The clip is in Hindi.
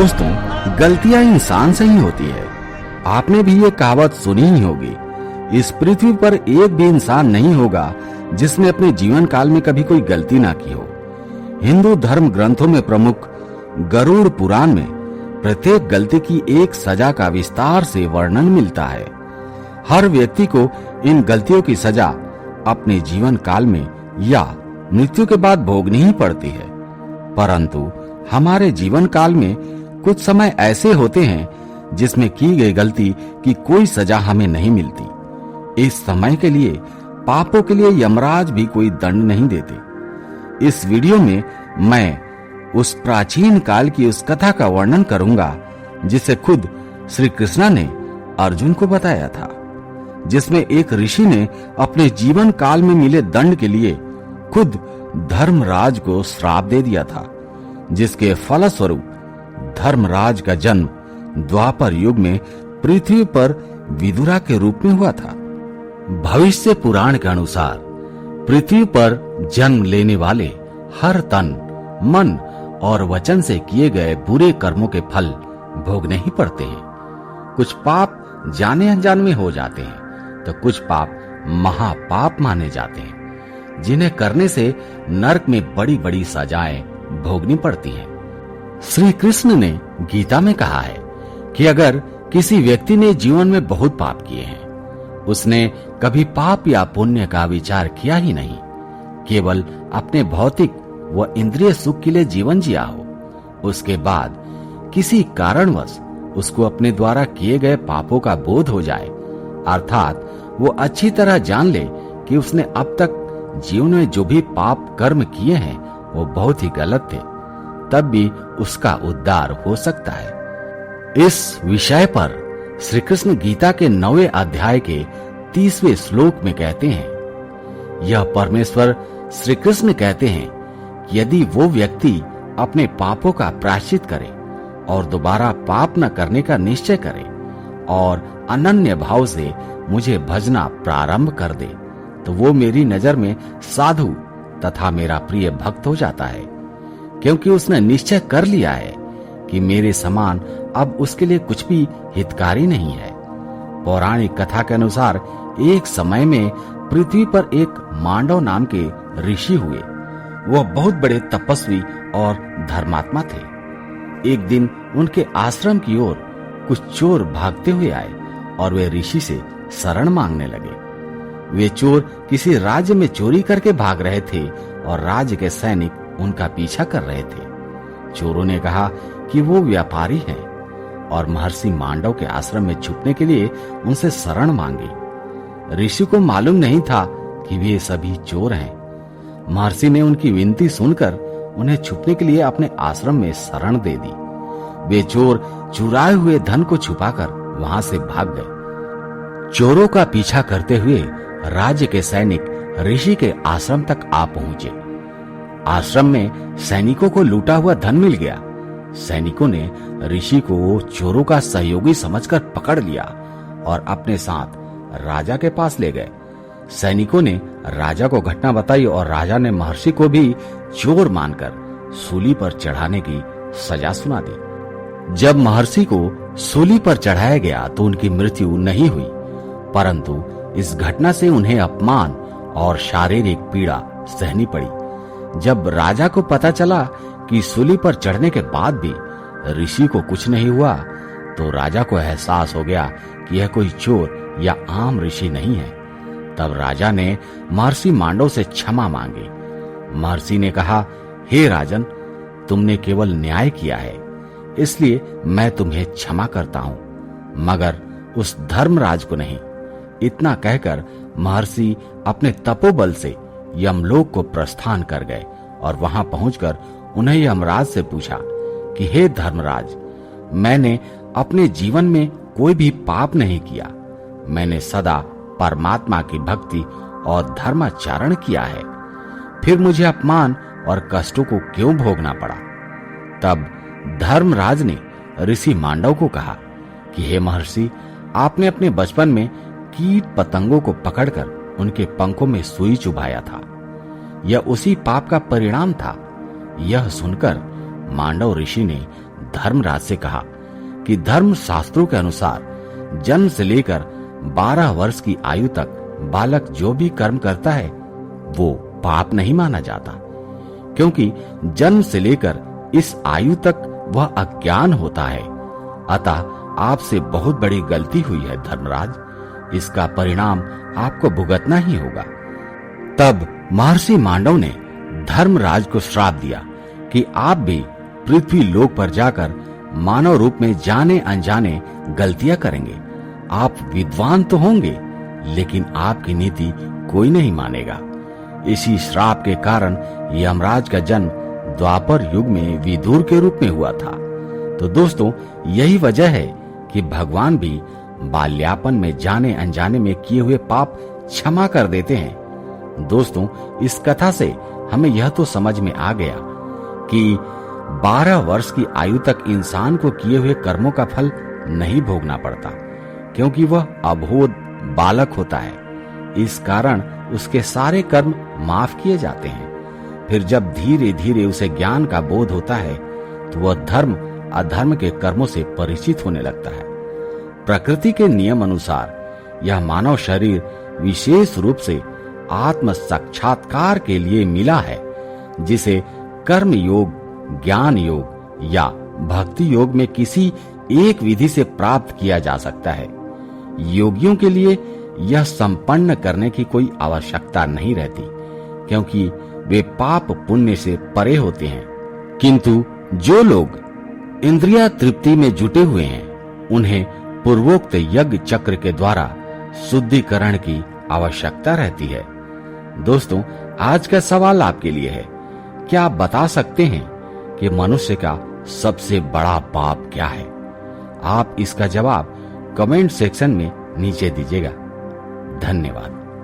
दोस्तों, गलतियां इंसान से ही होती है। आपने भी ये कहावत सुनी ही होगी, इस पृथ्वी पर एक भी इंसान नहीं होगा जिसने अपने जीवन काल में कभी कोई गलती ना की हो। हिंदू धर्म ग्रंथों में प्रमुख गरुड़ पुराण में प्रत्येक गलती की एक सजा का विस्तार से वर्णन मिलता है। हर व्यक्ति को इन गलतियों की सजा अपने जीवन काल में या मृत्यु के बाद भोगनी ही पड़ती है। परंतु हमारे जीवन काल में कुछ समय ऐसे होते हैं जिसमें की गई गलती की कोई सजा हमें नहीं मिलती। इस समय के लिए पापों के लिए यमराज भी कोई दंड नहीं देते। इस वीडियो में मैं उस प्राचीन काल की उस कथा का वर्णन करूंगा जिसे खुद श्री कृष्ण ने अर्जुन को बताया था, जिसमें एक ऋषि ने अपने जीवन काल में मिले दंड के लिए खुद धर्मराज को श्राप दे दिया था, जिसके फलस्वरूप धर्मराज का जन्म द्वापर युग में पृथ्वी पर विदुरा के रूप में हुआ था। भविष्य पुराण के अनुसार पृथ्वी पर जन्म लेने वाले हर तन, मन और वचन से किए गए बुरे कर्मों के फल भोगने ही पड़ते हैं। कुछ पाप जाने अनजान में हो जाते हैं तो कुछ पाप महापाप माने जाते हैं, जिन्हें करने से नरक में बड़ी बड़ी सजाएं भोगनी पड़ती हैं। श्री कृष्ण ने गीता में कहा है कि अगर किसी व्यक्ति ने जीवन में बहुत पाप किए हैं, उसने कभी पाप या पुण्य का विचार किया ही नहीं, केवल अपने भौतिक व इंद्रिय सुख के लिए जीवन जिया हो, उसके बाद किसी कारणवश उसको अपने द्वारा किए गए पापों का बोध हो जाए, अर्थात वो अच्छी तरह जान ले कि उसने अब तक जीवन में जो भी पाप कर्म किए हैं वो बहुत ही गलत थे, तब भी उसका उद्धार हो सकता है। इस विषय पर श्री कृष्ण गीता के 9वें अध्याय के 30वें श्लोक में कहते हैं, यह परमेश्वर श्री कृष्ण कहते हैं कि यदि वो व्यक्ति अपने पापों का प्रायश्चित करे और दोबारा पाप न करने का निश्चय करे और अनन्य भाव से मुझे भजना प्रारंभ कर दे, तो वो मेरी नजर में साधु तथा मेरा प्रिय भक्त हो जाता है, क्योंकि उसने निश्चय कर लिया है कि मेरे समान अब उसके लिए कुछ भी हितकारी नहीं है। पौराणिक कथा के अनुसार एक समय में पृथ्वी पर एक मांडव नाम के ऋषि हुए। वह बहुत बड़े तपस्वी और धर्मात्मा थे। एक दिन उनके आश्रम की ओर कुछ चोर भागते हुए आए और वे ऋषि से शरण मांगने लगे। वे चोर किसी राज्य में चोरी करके भाग रहे थे और राज्य के सैनिक उनका पीछा कर रहे थे। चोरों ने कहा कि वो व्यापारी हैं और महर्षि मांडव के आश्रम में छुपने के लिए उनसे शरण मांगी। ऋषि को मालूम नहीं था कि वे सभी चोर हैं। महर्षि ने उनकी विनती सुनकर उन्हें छुपने के लिए अपने आश्रम में शरण दे दी। वे चोर चुराए हुए धन को छुपाकर वहां से भाग गए। चोरों का पीछा करते हुए राज्य के सैनिक ऋषि के आश्रम तक आ पहुंचे। आश्रम में सैनिकों को लूटा हुआ धन मिल गया। सैनिकों ने ऋषि को चोरों का सहयोगी समझकर पकड़ लिया और अपने साथ राजा के पास ले गए। सैनिकों ने राजा को घटना बताई और राजा ने महर्षि को भी चोर मानकर सूली पर चढ़ाने की सजा सुना दी। जब महर्षि को सूली पर चढ़ाया गया तो उनकी मृत्यु नहीं हुई, परंतु इस घटना से उन्हें अपमान और शारीरिक पीड़ा सहनी पड़ी। जब राजा को पता चला कि सूली पर चढ़ने के बाद भी ऋषि को कुछ नहीं हुआ, तो राजा को एहसास हो गया कि यह कोई चोर या आम ऋषि नहीं है। तब राजा ने महर्षि मांडव से क्षमा मांगी। महर्षि ने कहा, हे राजन, तुमने केवल न्याय किया है, इसलिए मैं तुम्हें क्षमा करता हूं, मगर उस धर्मराज को नहीं। इतना कहकर महर्षि अपने तपोबल से यमलोक को प्रस्थान कर गए और वहां पहुंचकर उन्हें यमराज से पूछा कि हे धर्मराज, मैंने अपने जीवन में कोई भी पाप नहीं किया। मैंने सदा परमात्मा की भक्ति और धर्माचरण किया है, फिर मुझे अपमान और कष्टों को क्यों भोगना पड़ा? तब धर्मराज ने ऋषि मांडव को कहा कि हे महर्षि, आपने अपने बचपन में कीट पतंगों को पकड़कर उनके पंखों में सुई चुभाया था। यह उसी पाप का परिणाम था। यह सुनकर मांडव ऋषि ने धर्मराज से कहा कि धर्म शास्त्रों के अनुसार जन्म से लेकर 12 वर्ष की आयु तक बालक जो भी कर्म करता है वो पाप नहीं माना जाता, क्योंकि जन्म से लेकर इस आयु तक वह अज्ञान होता है। अतः आपसे बहुत बड़ी गलती हुई है धर्मराज, इसका परिणाम आपको भुगतना ही होगा। तब महर्षि मांडव ने धर्मराज को श्राप दिया कि आप भी पृथ्वी लोक पर जाकर मानव रूप में जाने अनजाने गलतियां करेंगे। आप विद्वान तो होंगे, लेकिन आपकी नीति कोई नहीं मानेगा। इसी श्राप के कारण यमराज का जन्म द्वापर युग में विदुर के रूप में हुआ था। तो दोस्तों, यही वजह है कि भगवान भी बाल्यापन में जाने अनजाने में किए हुए पाप क्षमा कर देते हैं। दोस्तों, इस कथा से हमें यह तो समझ में आ गया कि 12 वर्ष की आयु तक इंसान को किए हुए कर्मों का फल नहीं भोगना पड़ता, क्योंकि वह अबोध बालक होता है। इस कारण उसके सारे कर्म माफ किए जाते हैं। फिर जब धीरे धीरे उसे ज्ञान का बोध होता है तो वह धर्म अधर्म के कर्मों से परिचित होने लगता है। प्रकृति के नियम अनुसार यह मानव शरीर विशेष रूप से आत्म साक्षात्कार के लिए मिला है, जिसे कर्म योग, ज्ञान योग या भक्ति योग में किसी एक विधि से प्राप्त किया जा सकता है। योगियों के लिए यह संपन्न करने की कोई आवश्यकता नहीं रहती, क्योंकि वे पाप पुण्य से परे होते हैं। किंतु जो लोग इंद्रिया तृप्ति में जुटे हुए हैं, उन्हें पूर्वोक्त यज्ञ चक्र के द्वारा शुद्धिकरण की आवश्यकता रहती है। दोस्तों, आज का सवाल आपके लिए है, क्या आप बता सकते हैं कि मनुष्य का सबसे बड़ा पाप क्या है? आप इसका जवाब कमेंट सेक्शन में नीचे दीजिएगा। धन्यवाद।